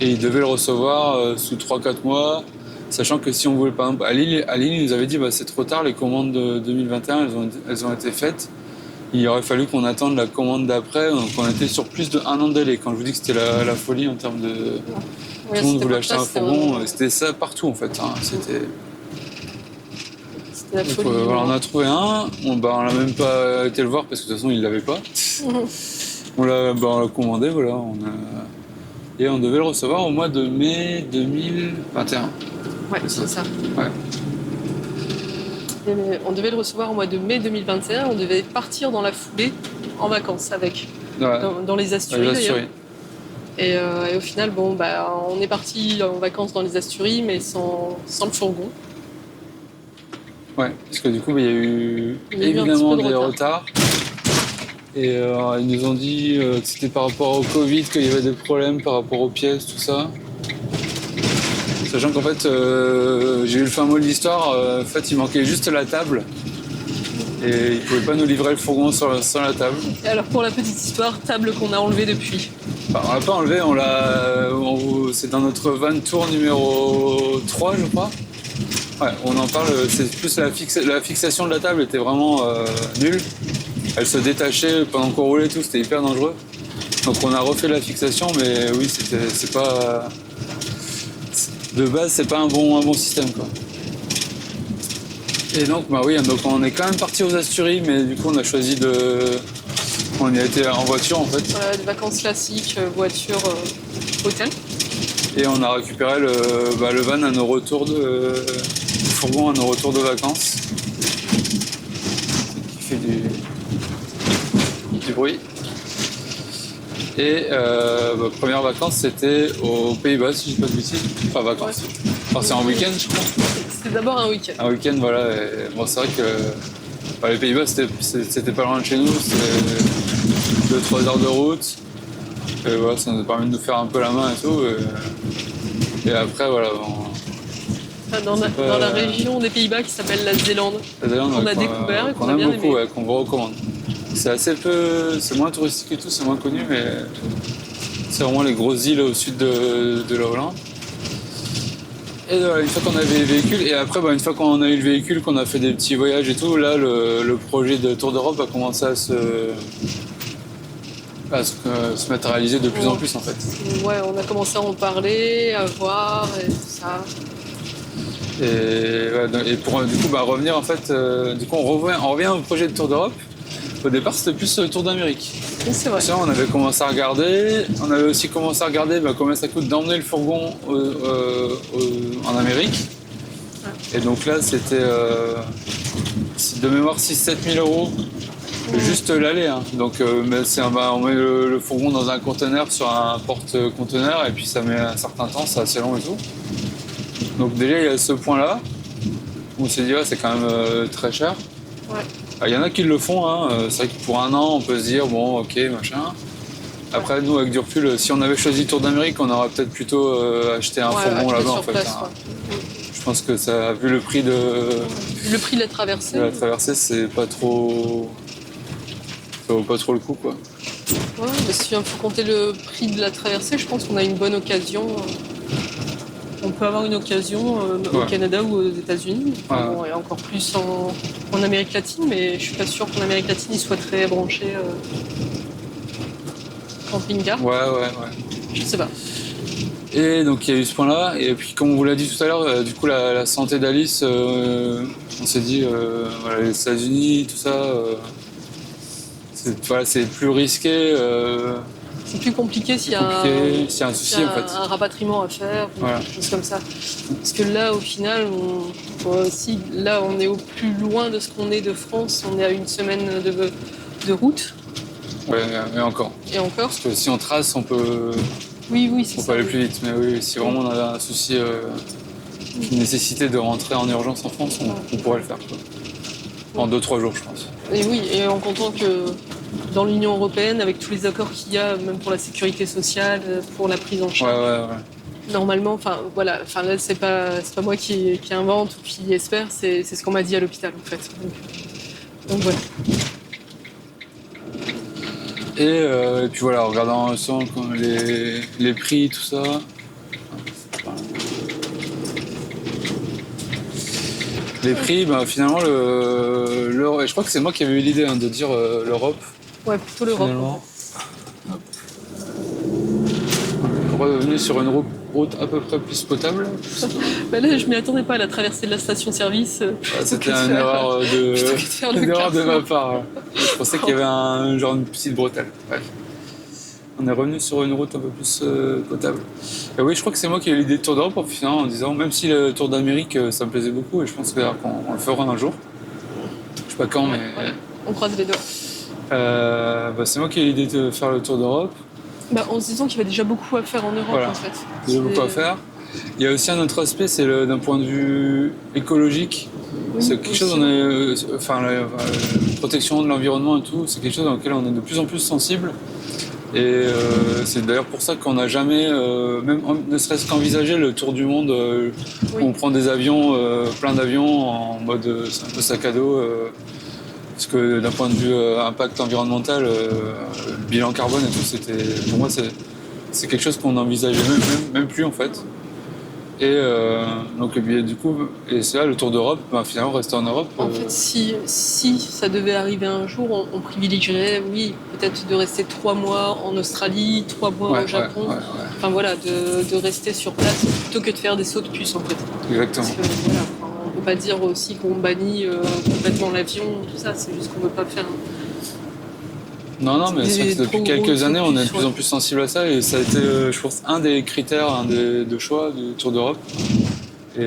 et il devait le recevoir sous 3-4 mois, sachant que si on voulait par exemple à Lille, il nous avait dit c'est trop tard, les commandes de 2021 elles ont été faites. Il aurait fallu qu'on attende la commande d'après, donc on était sur plus de 1 an de délai. Quand je vous dis que c'était la folie en termes de...
Ouais,
tout le monde voulait acheter un fourgon,
vraiment...
c'était ça partout en fait. Hein. C'était
la folie.
Voilà, on a trouvé un, on n'a même pas été le voir parce que de toute façon il ne l'avait pas. On l'a commandé, voilà. Et on devait le recevoir au mois de mai 2021.
Ouais, c'est ça.
Ouais.
On devait le recevoir au mois de mai 2021, on devait partir dans la foulée en vacances avec, dans les Asturies d'ailleurs. Et au final, on est parti en vacances dans les Asturies, mais sans le fourgon.
Ouais, parce que du coup, il y a eu évidemment des retards. Et ils nous ont dit que c'était par rapport au Covid, qu'il y avait des problèmes par rapport aux pièces, tout ça. Sachant qu'en fait, j'ai eu le fin mot de l'histoire, en fait, il manquait juste la table. Et ils ne pouvaient pas nous livrer le fourgon sans la table.
Et alors pour la petite histoire, table qu'on a enlevée depuis.
Enfin, on l'a pas enlevée, c'est dans notre van tour numéro 3, je crois. Ouais, on en parle, c'est plus la fixation de la table était vraiment nulle. Elle se détachait pendant qu'on roulait et tout, c'était hyper dangereux. Donc on a refait la fixation, mais oui, c'est pas... De base, c'est pas un bon système, quoi. Et donc, bah oui, donc on est quand même parti aux Asturies, mais du coup, on a choisi de... On y a été en voiture, en fait.
Voilà, des vacances classiques, voiture, hôtel.
Et on a récupéré le van à nos retours le fourgon à nos retours de vacances. Qui fait du bruit. Et première vacances, c'était aux Pays-Bas, si je dis pas de bêtises. Enfin, vacances. Ouais. Enfin, c'est en week-end, je crois.
C'était d'abord un week-end.
Un week-end, voilà. Et, bon, c'est vrai que les Pays-Bas, c'était pas loin de chez nous. C'était 2-3 heures de route. Et voilà, ça nous a permis de nous faire un peu la main et tout. Et après, voilà.
Dans la région des Pays-Bas qui s'appelle la Zélande.
La Zélande,
on a découvert et qu'on a bien aimé.
Ouais, qu'on vous recommande. C'est assez peu, c'est moins touristique et tout, c'est moins connu, mais c'est vraiment les grosses îles au sud de la Hollande. Et voilà, une fois qu'on avait les véhicules, et après, une fois qu'on a eu le véhicule, qu'on a fait des petits voyages et tout, là, le projet de Tour d'Europe a commencé à se matérialiser de plus en plus, en fait.
Ouais, on a commencé à en parler, à voir, et tout ça.
Et pour du coup revenir, en fait, du coup, on revient au projet de Tour d'Europe. Au départ, c'était plus le Tour d'Amérique.
Oui, c'est vrai.
On avait commencé à regarder. On avait aussi commencé à regarder combien ça coûte d'emmener le fourgon en Amérique. Ouais. Et donc là, c'était de mémoire 6-7 000 €. Juste l'aller. Hein. Donc on met le fourgon dans un conteneur sur un porte-conteneur et puis ça met un certain temps, c'est assez long et tout. Donc déjà, il y a ce point-là où on s'est dit, c'est quand même très cher.
Ouais.
Il y en a qui le font, hein. C'est vrai que pour un an, on peut se dire, bon, ok, machin. Après, nous, avec du recul, si on avait choisi Tour d'Amérique, on aurait peut-être plutôt acheté un fourgon là-bas, en fait.
Place,
Je pense que ça, vu le prix de...
Le prix de la traversée.
La traversée, c'est pas trop... Ça vaut pas trop le coup, quoi.
Ouais, mais si on faut compter le prix de la traversée, je pense qu'on a une bonne occasion. On peut avoir une occasion au Canada ou aux États-Unis, et encore plus en Amérique latine, mais je suis pas sûre qu'en Amérique latine ils soient très branchés camping-car.
Ouais.
Je sais pas.
Et donc il y a eu ce point-là, et puis comme on vous l'a dit tout à l'heure, du coup la santé d'Alice, on s'est dit, les États-Unis, tout ça, c'est plus risqué.
C'est plus compliqué s'il y a
un souci, en fait.
Un rapatriement à faire, des choses comme ça. Parce que là, au final, on est au plus loin de ce qu'on est de France. On est à une semaine de route.
Ouais, et encore.
Et encore.
Parce que si on trace, on peut...
Oui, c'est ça.
On peut aller plus vite. Mais oui, si vraiment on a un souci, une nécessité de rentrer en urgence en France, on pourrait le faire, quoi. En 2-3 jours, je pense.
Et oui, et en comptant que dans l'Union européenne, avec tous les accords qu'il y a, même pour la sécurité sociale, pour la prise en charge.
Ouais.
Normalement, là, c'est pas moi qui invente ou qui espère, c'est ce qu'on m'a dit à l'hôpital, en fait. Donc voilà.
Et puis voilà, en regardant les prix, tout ça. Les prix, finalement, je crois que c'est moi qui avais eu l'idée de dire l'Europe.
Ouais, plutôt l'Europe.
Revenu sur une route à peu près plus potable.
Là, je m'y attendais pas à la traversée de la station-service.
C'était une erreur de ma part. Je pensais qu'il y avait une petite bretelle. Bref. On est revenu sur une route un peu plus potable. Et oui, je crois que c'est moi qui ai eu l'idée de Tour d'Europe en disant, même si le Tour d'Amérique, ça me plaisait beaucoup, et je pense qu'on le fera un jour. Je sais pas quand, mais...
Ouais. On croise les doigts.
C'est moi qui ai eu l'idée de faire le Tour d'Europe.
En se disant qu'il y avait déjà beaucoup à faire en Europe, en fait.
Il y a beaucoup à faire. Il y a aussi un autre aspect, c'est d'un point de vue écologique. Oui, c'est quelque chose, la protection de l'environnement et tout, c'est quelque chose dans lequel on est de plus en plus sensible. Et c'est d'ailleurs pour ça qu'on n'a jamais, même ne serait-ce qu'envisagé le tour du monde,
Oui.
où on prend des avions, plein d'avions en mode c'est un peu sac à dos. Parce que d'un point de vue impact environnemental, le bilan carbone et tout, pour moi, c'est quelque chose qu'on n'envisageait même plus en fait. Et donc, et puis, du coup, et c'est là le tour d'Europe, finalement, rester en Europe.
En fait, si ça devait arriver un jour, on privilégierait, oui, peut-être de rester 3 mois en Australie, 3 mois au Japon.
Ouais.
Enfin voilà, de rester sur place plutôt que de faire des sauts de puce en fait.
Exactement.
Parce que, voilà, enfin, on ne peut pas dire aussi qu'on bannit complètement l'avion, tout ça, c'est juste qu'on ne veut pas faire.
Non, mais c'est vrai que depuis quelques années, on est de plus en plus sensible à ça et ça a été, je pense, un des critères, de choix du Tour d'Europe et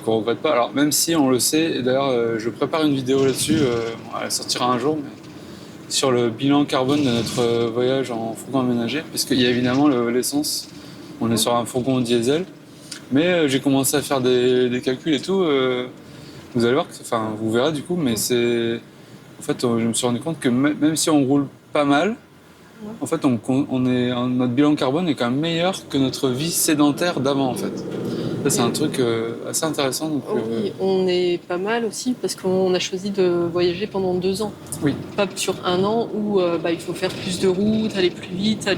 qu'on regrette pas. Alors, même si on le sait, et d'ailleurs, je prépare une vidéo là-dessus, elle sortira un jour, mais sur le bilan carbone de notre voyage en fourgon aménagé, puisqu'il y a évidemment l'essence, on est sur un fourgon diesel, mais j'ai commencé à faire des calculs et tout. Vous allez voir, enfin, vous verrez du coup, mais en fait, je me suis rendu compte que même si on roule pas mal, en fait, notre bilan carbone est quand même meilleur que notre vie sédentaire d'avant, en fait. Ça, c'est un truc assez intéressant. Donc,
oui, on est pas mal aussi parce qu'on a choisi de voyager pendant 2 ans.
Oui.
Pas sur 1 an où il faut faire plus de routes, aller plus vite,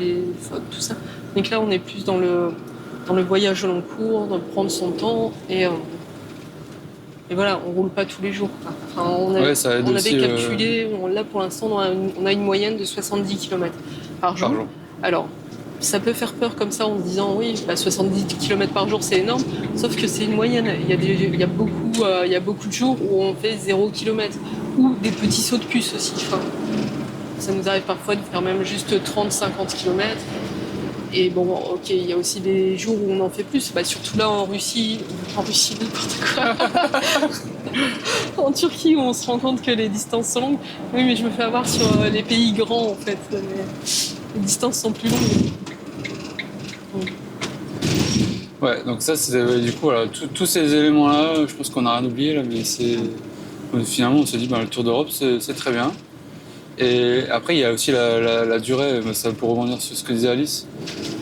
tout ça. Donc là, on est plus dans le voyage au long cours, dans prendre son temps et voilà, on roule pas tous les jours. Enfin, on avait calculé, là pour l'instant, on a une moyenne de 70 km par jour. Alors, ça peut faire peur comme ça en se disant oui, 70 km par jour c'est énorme, sauf que c'est une moyenne. Il y a beaucoup de jours où on fait 0 km ou des petits sauts de puce aussi. Enfin, ça nous arrive parfois de faire même juste 30-50 km. Et bon, ok, il y a aussi des jours où on en fait plus, surtout là en Russie, n'importe quoi. En Turquie où on se rend compte que les distances sont longues. Oui, mais je me fais avoir sur les pays grands en fait. Les distances sont plus longues.
Ouais, donc ça, c'est du coup, voilà, tous ces éléments-là, je pense qu'on n'a rien oublié là, mais finalement, on s'est dit, le Tour d'Europe, c'est très bien. Et après, il y a aussi la durée, ça pour rebondir sur ce que disait Alice.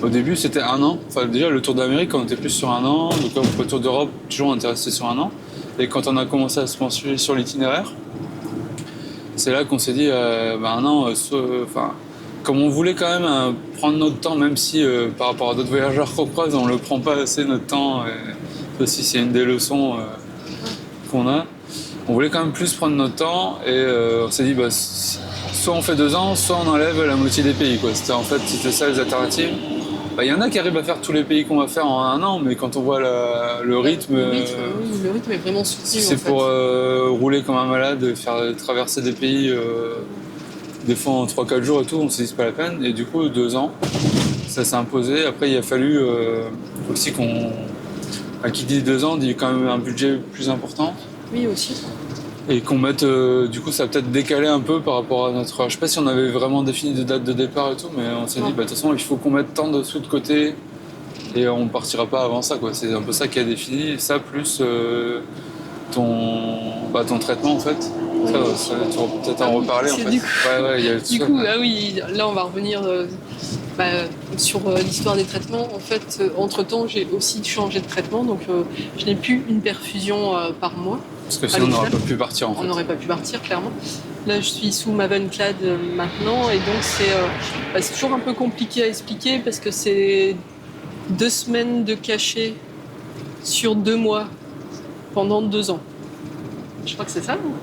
Au début, c'était 1 an. Enfin, déjà, le Tour d'Amérique, on était plus sur 1 an. Donc, le Tour d'Europe, toujours, on était resté sur 1 an. Et quand on a commencé à se pencher sur l'itinéraire, c'est là qu'on s'est dit, 1 an, comme on voulait quand même prendre notre temps, même si par rapport à d'autres voyageurs qu'on croise, on ne le prend pas assez notre temps. Et ça aussi, c'est une des leçons qu'on a. On voulait quand même plus prendre notre temps et on s'est dit, soit on fait 2 ans, soit on enlève la moitié des pays. C'était ça les alternatives. Il y en a qui arrivent à faire tous les pays qu'on va faire en 1 an, mais quand on voit le rythme...
le rythme est vraiment soutenu.
Si c'est pour rouler comme un malade, traverser des pays, des fois en 3-4 jours et tout, on s'est dit c'est pas la peine. Et du coup, 2 ans, ça s'est imposé. Après, il a fallu aussi qui dit 2 ans, dit quand même un budget plus important.
Oui, aussi.
Et qu'on mette, du coup, ça a peut-être décalé un peu par rapport à notre... Je sais pas si on avait vraiment défini des dates de départ et tout, mais on s'est dit, de toute façon, il faut qu'on mette tant de sous de côté et on partira pas avant ça, quoi. C'est un peu ça qui a défini. Ça, plus ton traitement, en fait.
Oui,
ça tu vas peut-être en reparler, en fait.
Oui, là, on va revenir sur l'histoire des traitements. En fait, entre-temps, j'ai aussi changé de traitement, donc je n'ai plus une perfusion par mois.
Parce que sinon, on n'aurait pas pu partir, en fait.
On n'aurait pas pu partir, clairement. Là, je suis sous Mavenclad maintenant, et donc c'est toujours un peu compliqué à expliquer parce que c'est 2 semaines de cachet sur 2 mois pendant 2 ans. Je crois que c'est ça, non ?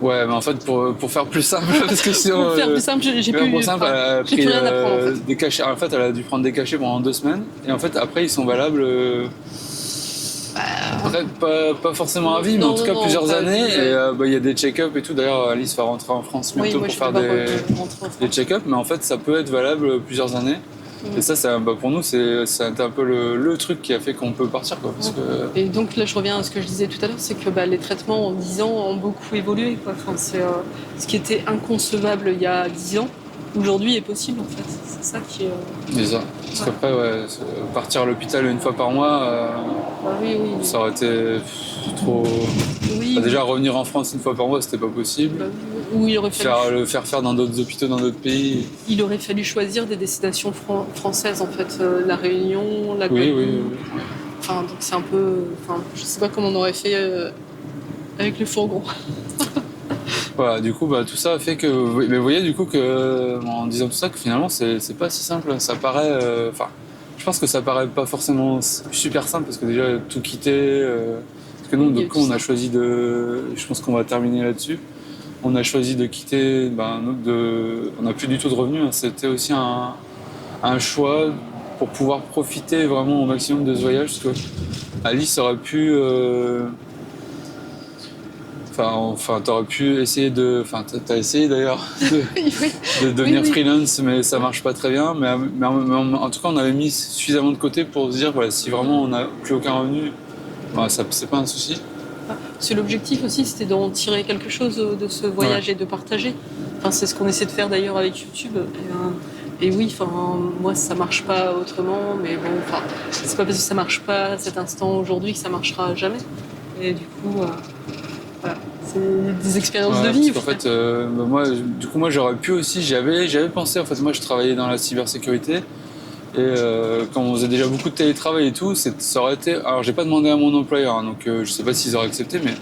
Ouais, mais en fait, pour faire plus simple, parce que sinon...
Pour faire plus simple, j'ai plus rien à prendre, en fait.
Des cachets. En fait, elle a dû prendre des cachets pendant 2 semaines, et en fait, après, ils sont valables... pas forcément à vie, mais en tout cas plusieurs années. Et il y a des check-ups et tout. D'ailleurs, Alice va rentrer en France bientôt pour faire des check-ups, mais en fait, ça peut être valable plusieurs années. Et ça, pour nous, c'est un peu le truc qui a fait qu'on peut partir, quoi. Parce que...
Et donc là, je reviens à ce que je disais tout à l'heure, c'est que les traitements en 10 ans ont beaucoup évolué, quoi. Enfin, ce qui était inconcevable il y a 10 ans, aujourd'hui est possible, en fait. C'est ça qui est...
C'est ça. Parce qu'après, partir à l'hôpital 1 fois par mois, ça aurait été trop...
Oui,
déjà, revenir en France 1 fois par mois, c'était pas possible.
Ou il aurait fallu...
le faire dans d'autres hôpitaux, dans d'autres pays.
Il aurait fallu choisir des destinations françaises, en fait. La Réunion, la
Oui,
Guadeloupe.
oui.
Enfin, donc c'est un peu... Enfin, je sais pas comment on aurait fait avec le fourgon.
Voilà, du coup, tout ça a fait que... Mais vous voyez, du coup, en disant tout ça, que finalement, c'est pas si simple. Ça paraît... je pense que ça paraît pas forcément super simple, parce que déjà, tout quitter... parce que nous, du coup, on a choisi de... Je pense qu'on va terminer là-dessus. On a choisi de quitter... on n'a plus du tout de revenus. Hein. C'était aussi un choix pour pouvoir profiter vraiment au maximum de ce voyage, parce que Alice aurait pu... Enfin, t'aurais pu essayer de... Enfin, t'as essayé d'ailleurs de devenir freelance, mais ça marche pas très bien. Mais en tout cas, on avait mis suffisamment de côté pour se dire, voilà, si vraiment on n'a plus aucun revenu, c'est pas un souci.
Parce que l'objectif aussi, c'était d'en tirer quelque chose de ce voyage et de partager. Enfin, c'est ce qu'on essaie de faire d'ailleurs avec YouTube. Et oui, enfin, moi, ça marche pas autrement, mais bon, enfin, c'est pas parce que ça marche pas à cet instant aujourd'hui que ça marchera jamais. Et du coup... Voilà. C'est des expériences de vie.
En fait, moi, j'aurais pu aussi. J'avais pensé. En fait, moi, je travaillais dans la cybersécurité et quand on faisait déjà beaucoup de télétravail et tout, ça aurait été. Alors, j'ai pas demandé à mon employeur, hein, donc je sais pas s'ils auraient accepté, mais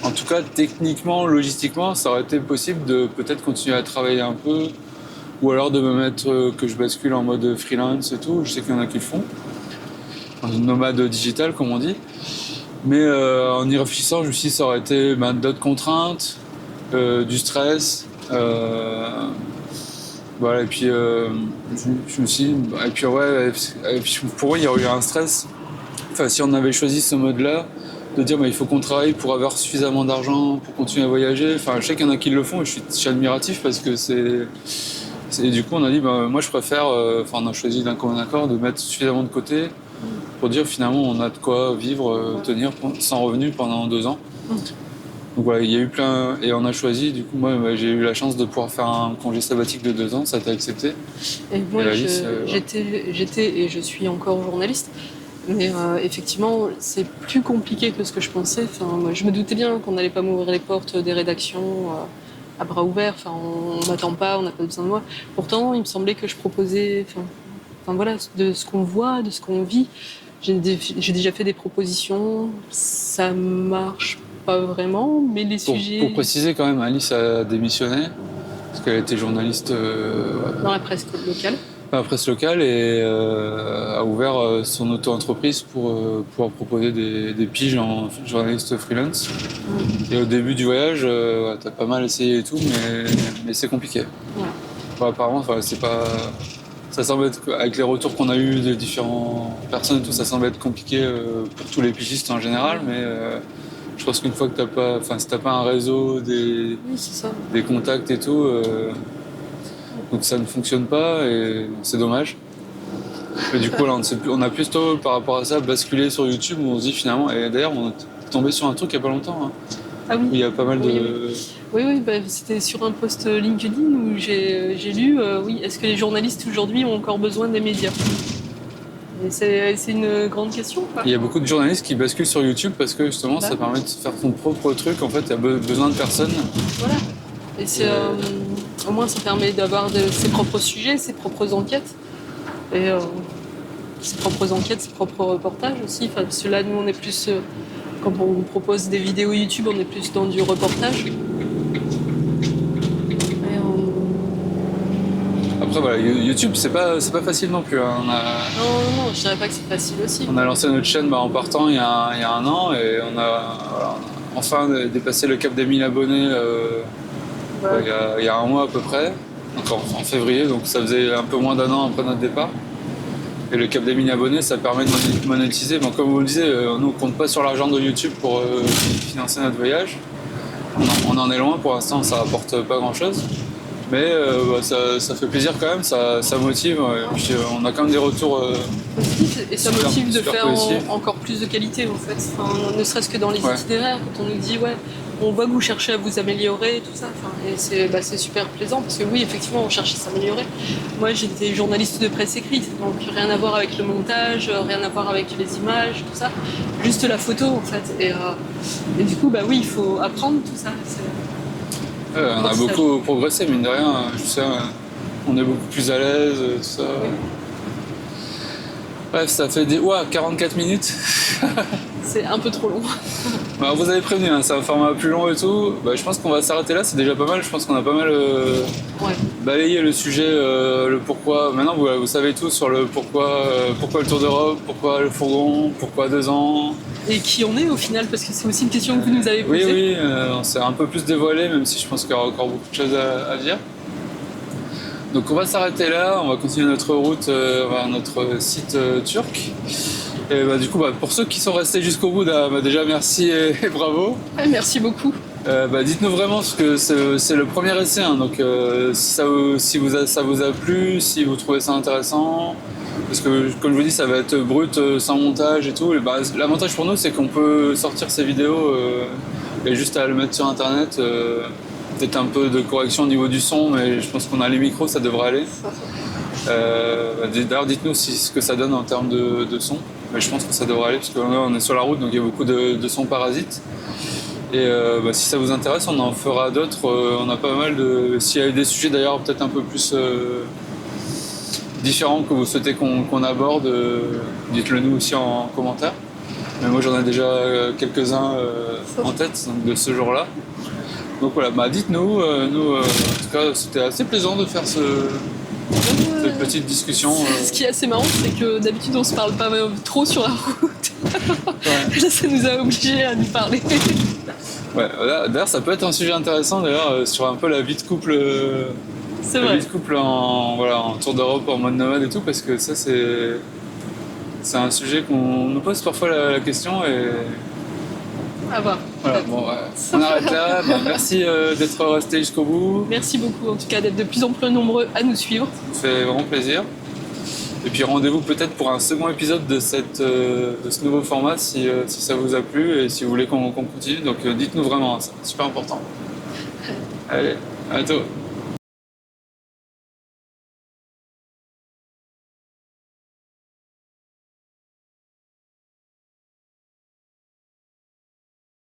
en tout cas, techniquement, logistiquement, ça aurait été possible de peut-être continuer à travailler un peu, ou alors de me mettre que je bascule en mode freelance et tout. Je sais qu'il y en a qui le font, une nomade digitale, comme on dit. Mais en y réfléchissant, je me suis dit ça aurait été d'autres contraintes, du stress. Voilà, et puis je me suis dit, et puis ouais, et puis pour eux, il y aurait eu un stress. Enfin, si on avait choisi ce mode-là, de dire il faut qu'on travaille pour avoir suffisamment d'argent pour continuer à voyager. Enfin, je sais qu'il y en a qui le font et je suis admiratif parce que et du coup, on a dit, moi je préfère, on a choisi d'un commun accord de mettre suffisamment de côté pour dire finalement on a de quoi vivre, tenir sans revenu pendant 2 ans. Donc voilà, il y a eu plein... Et on a choisi, du coup, moi j'ai eu la chance de pouvoir faire un congé sabbatique de 2 ans, ça a été accepté.
Et moi, j'étais et je suis encore journaliste, mais effectivement, c'est plus compliqué que ce que je pensais. Enfin, moi, je me doutais bien qu'on n'allait pas m'ouvrir les portes des rédactions à bras ouverts. Enfin, on m'attend pas, on n'a pas besoin de moi. Pourtant, il me semblait que je proposais... Enfin voilà, de ce qu'on voit, de ce qu'on vit. J'ai déjà fait des propositions, ça marche pas vraiment, mais les sujets...
Pour préciser quand même, Alice a démissionné, parce qu'elle était journaliste...
dans la presse locale.
Dans la presse locale, et a ouvert son auto-entreprise pour pouvoir proposer des piges en journaliste freelance. Et au début du voyage, t'as pas mal essayé et tout, mais c'est compliqué. Ouais. Apparemment, c'est pas... Ça semble être, avec les retours qu'on a eus de différentes personnes et tout, ça semble être compliqué pour tous les pigistes en général, mais je pense qu'une fois que si t'as pas un réseau, des contacts et tout, donc ça ne fonctionne pas et c'est dommage. Mais du coup, là, on a plutôt par rapport à ça basculé sur YouTube où on se dit finalement, et d'ailleurs on est tombé sur un truc il y a pas longtemps. Hein.
Ah oui.
Il y a pas mal de...
Oui, c'était sur un post LinkedIn où j'ai lu est-ce que les journalistes aujourd'hui ont encore besoin des médias? Et c'est une grande question. Quoi.
Il y a beaucoup de journalistes qui basculent sur YouTube parce que justement ça permet de faire son propre truc. En fait, il y a besoin de personne.
Voilà. Et au moins ça permet d'avoir ses propres sujets, ses propres enquêtes. Et ses propres enquêtes, ses propres reportages aussi. Parce que là, nous, on est plus... quand on vous propose des vidéos YouTube, on est plus dans du reportage.
Après voilà, YouTube c'est pas facile non plus. Hein.
Non, je dirais pas que c'est facile aussi.
On a lancé notre chaîne en partant il y a 1 an et on a enfin dépassé le cap des 1000 abonnés il y a 1 mois à peu près, donc en février, donc ça faisait un peu moins d'1 an après notre départ. Et le cap des 1000 abonnés, ça permet de monétiser. Bon, comme vous le disiez, nous on compte pas sur l'argent de YouTube pour financer notre voyage. On en est loin pour l'instant, ça rapporte pas grand chose. Mais ça fait plaisir quand même, ça motive. Puis, on a quand même des retours
positifs et ça motive de faire
positifs.
encore plus de qualité en fait. Ne serait-ce que dans les itinéraires, quand on nous dit on voit que vous cherchez à vous améliorer, tout ça. Et c'est super plaisant parce que oui, effectivement, on cherche à s'améliorer. Moi, j'étais journaliste de presse écrite, donc rien à voir avec le montage, rien à voir avec les images, tout ça. Juste la photo en fait. Et du coup, oui, il faut apprendre tout ça.
On a beaucoup progressé, mine de rien. Je sais, on est beaucoup plus à l'aise, tout ça. Bref, ça fait 44 minutes.
C'est un peu trop long.
Bah, vous avez prévenu, hein, c'est un format plus long et tout. Bah, je pense qu'on va s'arrêter là, c'est déjà pas mal. Je pense qu'on a pas mal balayé le sujet, le pourquoi. Maintenant, vous savez tout sur le pourquoi le Tour d'Europe, pourquoi le fourgon, pourquoi 2 ans.
Et qui on est au final, parce que c'est aussi une question que vous nous avez posée.
Oui, on s'est un peu plus dévoilé, même si je pense qu'il y aura encore beaucoup de choses à dire. Donc on va s'arrêter là, on va continuer notre route vers notre site turc. Et bah, du coup, pour ceux qui sont restés jusqu'au bout, déjà merci et bravo.
Ouais, merci beaucoup.
Dites-nous vraiment, parce que c'est le premier essai, hein, donc si ça vous a plu, si vous trouvez ça intéressant, parce que comme je vous dis, ça va être brut, sans montage et tout. Et l'avantage pour nous, c'est qu'on peut sortir ces vidéos et juste à le mettre sur internet. Peut-être un peu de correction au niveau du son, mais je pense qu'on a les micros, ça devrait aller. D'ailleurs, dites-nous ce que ça donne en termes de son. Mais je pense que ça devrait aller, parce qu'on est sur la route, donc il y a beaucoup de sons parasites. Et si ça vous intéresse, on en fera d'autres. On a pas mal de... S'il y a des sujets d'ailleurs peut-être un peu plus différents que vous souhaitez qu'on aborde, dites-le nous aussi en commentaire. Mais moi j'en ai déjà quelques-uns en tête, donc de ce genre-là. Donc voilà, dites-nous, nous en tout cas c'était assez plaisant de faire cette petite discussion.
Ce qui est assez marrant, c'est que d'habitude on se parle pas trop sur la route. Ouais. Là ça nous a obligés à nous parler.
Ouais, d'ailleurs ça peut être un sujet intéressant d'ailleurs sur un peu la vie de couple.
C'est vrai.
La vie de couple en tour d'Europe, en mode nomade et tout, parce que ça c'est un sujet qu'on nous pose parfois la question et...
À voir.
Voilà, on arrête là. Merci d'être resté jusqu'au bout.
Merci beaucoup en tout cas d'être de plus en plus nombreux à nous suivre.
Ça fait vraiment plaisir. Et puis rendez-vous peut-être pour un second épisode de ce nouveau format si ça vous a plu et si vous voulez qu'on continue. Donc dites-nous vraiment, c'est super important. Allez, à bientôt.